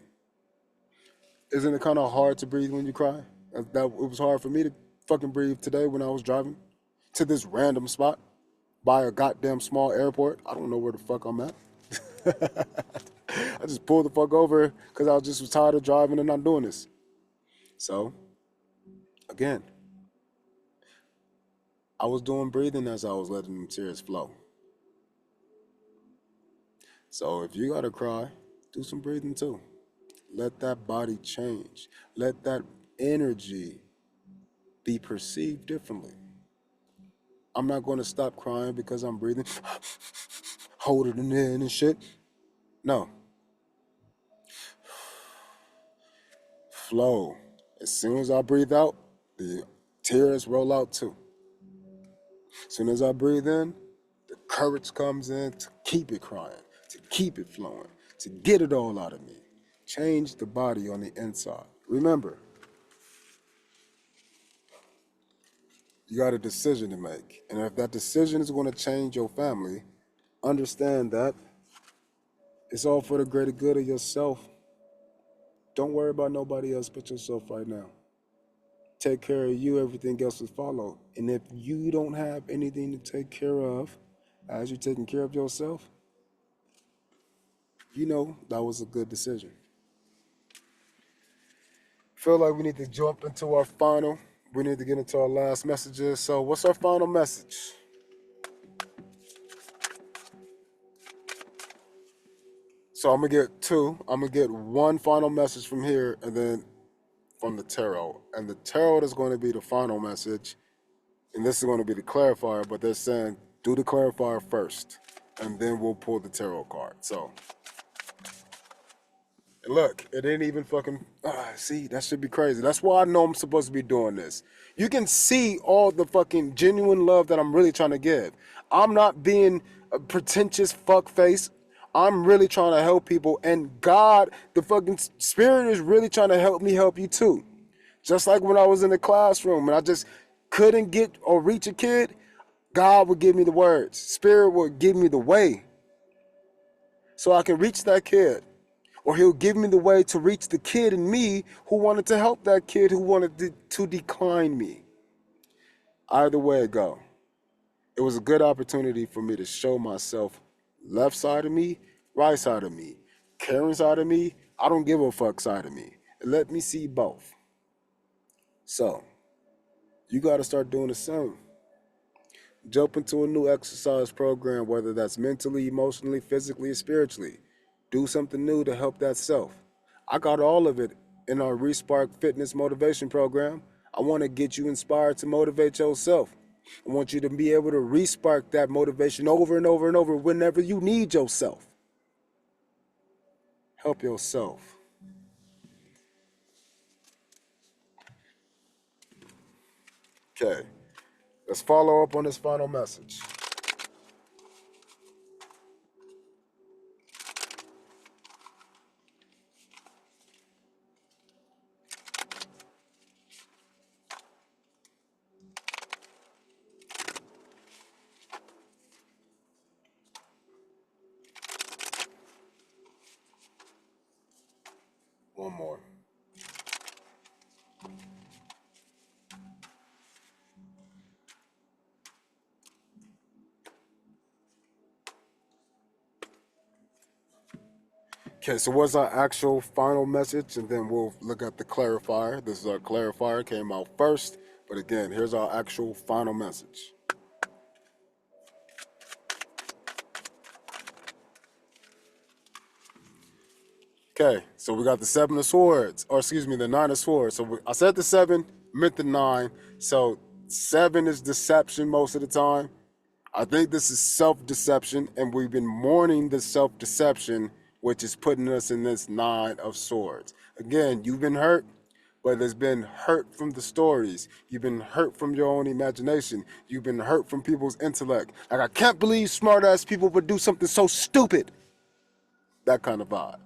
Isn't it kind of hard to breathe when you cry? It was hard for me to fucking breathe today when I was driving to this random spot by a goddamn small airport. I don't know where the fuck I'm at. I just pulled the fuck over because I was tired of driving and not doing this. So, again, I was doing breathing as I was letting them tears flow. So if you gotta cry, do some breathing too. Let that body change. Let that energy be perceived differently. I'm not going to stop crying because I'm breathing, holding it in and shit. No. Flow. As soon as I breathe out, the tears roll out too. As soon as I breathe in, the courage comes in to keep it crying, to keep it flowing, to get it all out of me. Change the body on the inside. Remember, you got a decision to make. And if that decision is going to change your family, understand that it's all for the greater good of yourself. Don't worry about nobody else but yourself right now. Take care of you, everything else will follow. And if you don't have anything to take care of as you're taking care of yourself, you know that was a good decision. Feel like we need to jump into our final. We need to get into our last messages. So what's our final message? So I'm going to get two. I'm going to get one final message from here and then from the tarot. And the tarot is going to be the final message. And this is going to be the clarifier, but they're saying do the clarifier first. And then we'll pull the tarot card. So, and look, it ain't even fucking, see, that should be crazy. That's why I know I'm supposed to be doing this. You can see all the fucking genuine love that I'm really trying to give. I'm not being a pretentious fuckface. I'm really trying to help people. And God, the fucking spirit is really trying to help me help you too. Just like when I was in the classroom and I just couldn't get or reach a kid, God would give me the words. Spirit would give me the way so I can reach that kid. Or he'll give me the way to reach the kid in me who wanted to help that kid who wanted to decline me. Either way it go. It was a good opportunity for me to show myself left side of me, right side of me, caring side of me, I don't give a fuck side of me. And let me see both. So, you got to start doing the same. Jump into a new exercise program, whether that's mentally, emotionally, physically, or spiritually. Do something new to help that self. I got all of it in our Respark Fitness Motivation Program. I want to get you inspired to motivate yourself. I want you to be able to respark that motivation over and over and over whenever you need yourself. Help yourself. Okay, let's follow up on this final message. One more. Okay, so what's our actual final message? And then we'll look at the clarifier. This is our clarifier, came out first. But again, here's our actual final message. Okay, so we got the Seven of Swords, or excuse me, the Nine of Swords. So I said the seven, meant the nine. So seven is deception most of the time. I think this is self-deception, and we've been mourning the self-deception which is putting us in this Nine of Swords. Again, you've been hurt, but it's been hurt from the stories. You've been hurt from your own imagination. You've been hurt from people's intellect. Like, I can't believe smart-ass people would do something so stupid. That kind of vibe.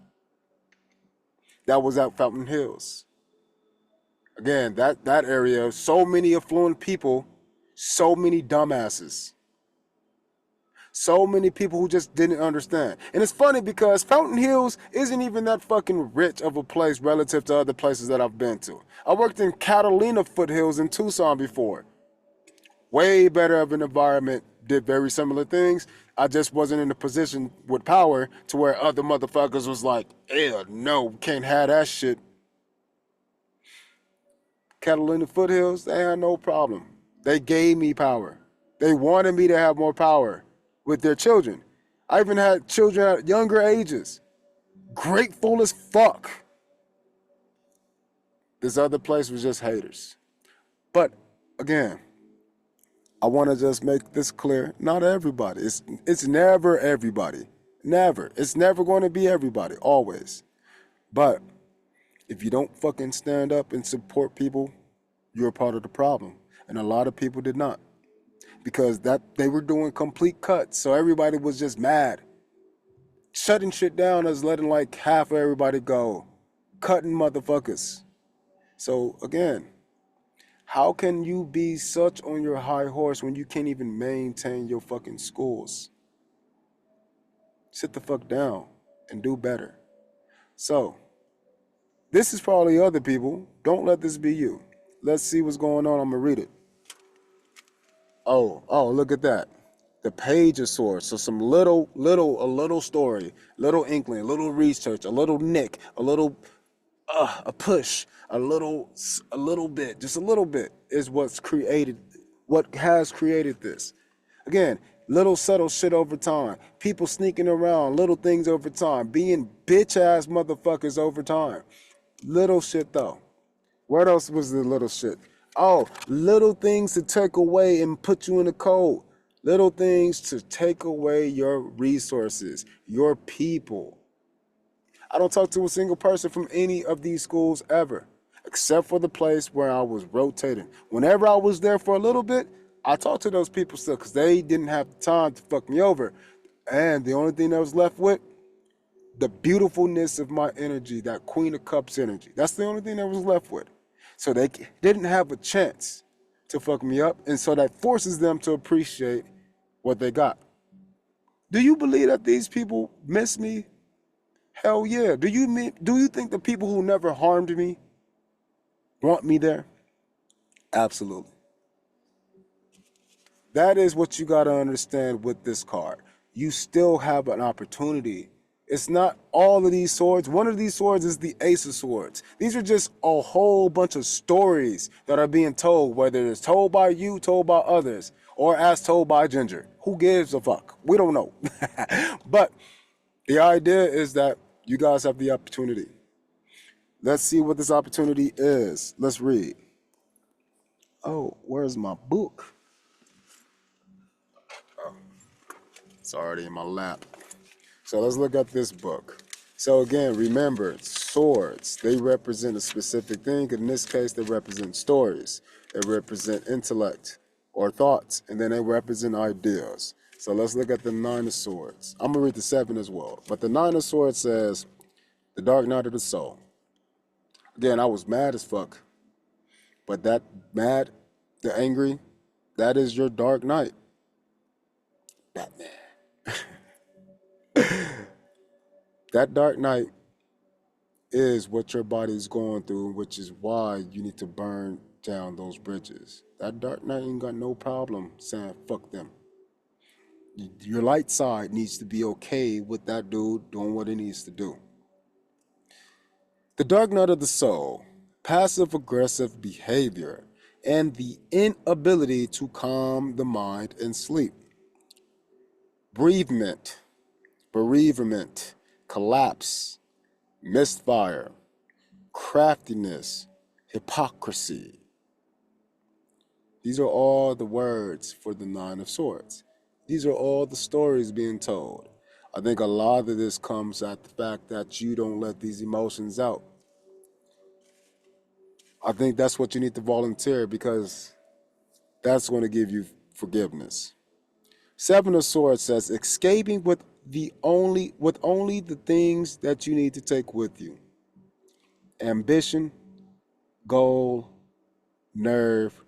That was at Fountain Hills. Again, that area, so many affluent people, so many dumbasses. So many people who just didn't understand. And it's funny because Fountain Hills isn't even that fucking rich of a place relative to other places that I've been to. I worked in Catalina Foothills in Tucson before. Way better of an environment, did very similar things. I just wasn't in a position with power to where other motherfuckers was like, ew, no, can't have that shit. Catalina Foothills, they had no problem. They gave me power. They wanted me to have more power with their children. I even had children at younger ages. Grateful as fuck. This other place was just haters. But again, I want to just make this clear. Not everybody. It's never everybody. Never. It's never going to be everybody. Always. But if you don't fucking stand up and support people, you're a part of the problem. And a lot of people did not. Because they were doing complete cuts. So everybody was just mad. Shutting shit down is letting like half of everybody go. Cutting motherfuckers. So again, how can you be such on your high horse when you can't even maintain your fucking schools? Sit the fuck down and do better. So, this is probably other people. Don't let this be you. Let's see what's going on. I'm gonna read it. Oh, look at that. The Page of Swords. So some a little story, little inkling, a little research, a little nick, a little, a push, a little bit, just a little bit is what has created this. Again, little subtle shit over time. People sneaking around, little things over time. Being bitch ass motherfuckers over time. Little shit though. What else was the little shit? Oh, little things to take away and put you in the cold. Little things to take away your resources, your people. I don't talk to a single person from any of these schools ever, except for the place where I was rotating. Whenever I was there for a little bit, I talked to those people still because they didn't have the time to fuck me over. And the only thing that was left with, the beautifulness of my energy, that Queen of Cups energy. That's the only thing that was left with. So they didn't have a chance to fuck me up, and so that forces them to appreciate what they got. Do you believe that these people miss me? Hell yeah. Do you think the people who never harmed me want me there? Absolutely. That is what you got to understand with this card. You still have an opportunity. It's not all of these swords. One of these swords is the Ace of Swords. These are just a whole bunch of stories that are being told, whether it's told by you, told by others, or as told by Ginger. Who gives a fuck? We don't know. But the idea is that you guys have the opportunity. Let's see what this opportunity is. Let's read. Oh, where's my book? Oh, it's already in my lap. So let's look at this book. So again, remember, swords, they represent a specific thing. In this case, they represent stories. They represent intellect or thoughts, and then they represent ideas. So let's look at the Nine of Swords. I'm going to read the 7 as well. But the Nine of Swords says, the dark night of the soul. Again, I was mad as fuck. But that mad, the angry, that is your dark night. Batman. That dark night is what your body's going through, which is why you need to burn down those bridges. That dark night ain't got no problem saying fuck them. Your light side needs to be okay with that dude doing what he needs to do. The dark night of the soul, passive-aggressive behavior, and the inability to calm the mind and sleep. Bereavement, collapse, misfire, craftiness, hypocrisy. These are all the words for the Nine of Swords. These are all the stories being told. I think a lot of this comes at the fact that you don't let these emotions out. I think that's what you need to volunteer, because that's going to give you forgiveness. Seven of Swords says escaping with only the things that you need to take with you. Ambition, goal, nerve,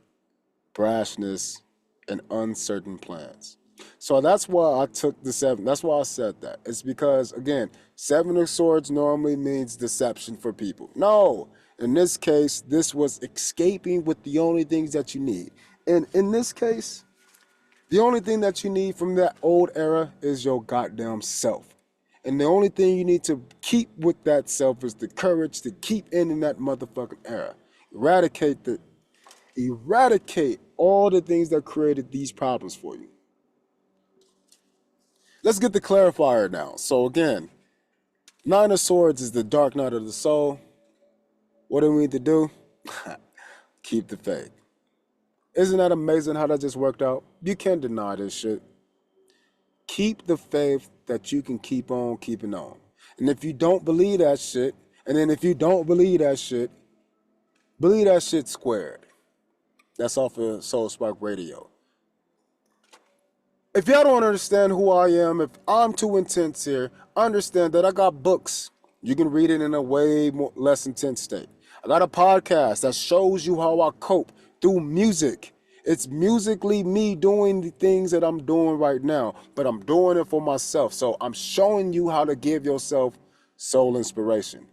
brashness, and uncertain plans. So that's why I took the seven. That's why I said that. It's because, again, Seven of Swords normally means deception for people. No, in this case, this was escaping with the only things that you need. And in this case, the only thing that you need from that old era is your goddamn self. And the only thing you need to keep with that self is the courage to keep ending that motherfucking era. Eradicate all the things that created these problems for you. Let's get the clarifier now. So again, Nine of Swords is the dark night of the soul. What do we need to do? Keep the faith. Isn't that amazing how that just worked out? You can't deny this shit. Keep the faith that you can keep on keeping on. And if you don't believe that shit, and then if you don't believe that shit squared. That's off of Soul Spark Radio. If y'all don't understand who I am, if I'm too intense here, understand that I got books. You can read it in a way more, less intense state. I got a podcast that shows you how I cope through music. It's musically me doing the things that I'm doing right now, but I'm doing it for myself. So I'm showing you how to give yourself soul inspiration.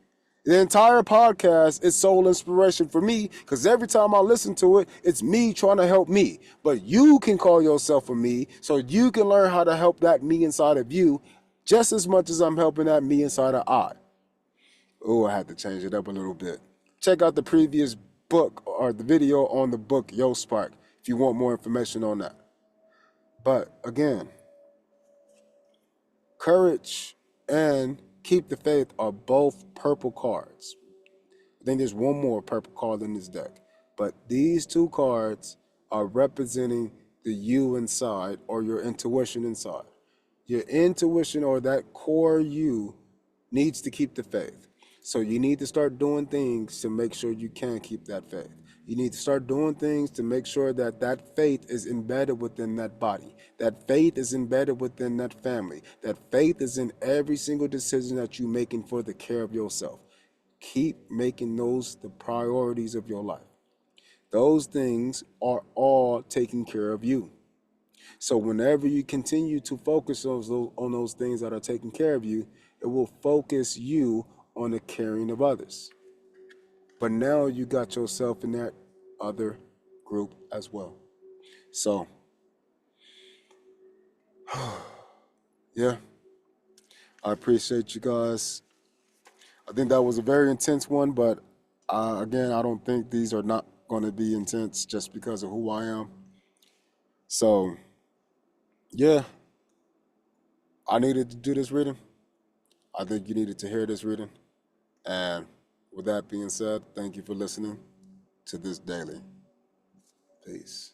The entire podcast is soul inspiration for me, because every time I listen to it, it's me trying to help me. But you can call yourself a me, so you can learn how to help that me inside of you just as much as I'm helping that me inside of I. Oh, I had to change it up a little bit. Check out the previous book or the video on the book Yo Spark if you want more information on that. But again, courage and keep the faith are both purple cards. I think there's one more purple card in this deck. But these two cards are representing the you inside, or your intuition inside. Your intuition, or that core you, needs to keep the faith. So you need to start doing things to make sure you can keep that faith. You need to start doing things to make sure that that faith is embedded within that body. That faith is embedded within that family. That faith is in every single decision that you're making for the care of yourself. Keep making those the priorities of your life. Those things are all taking care of you. So whenever you continue to focus on those things that are taking care of you, it will focus you on the caring of others. But now you got yourself in that other group as well. So, yeah, I appreciate you guys. I think that was a very intense one, but again, I don't think these are not going to be intense just because of who I am. So, yeah, I needed to do this reading. I think you needed to hear this reading. And with that being said, thank you for listening to this daily. Peace.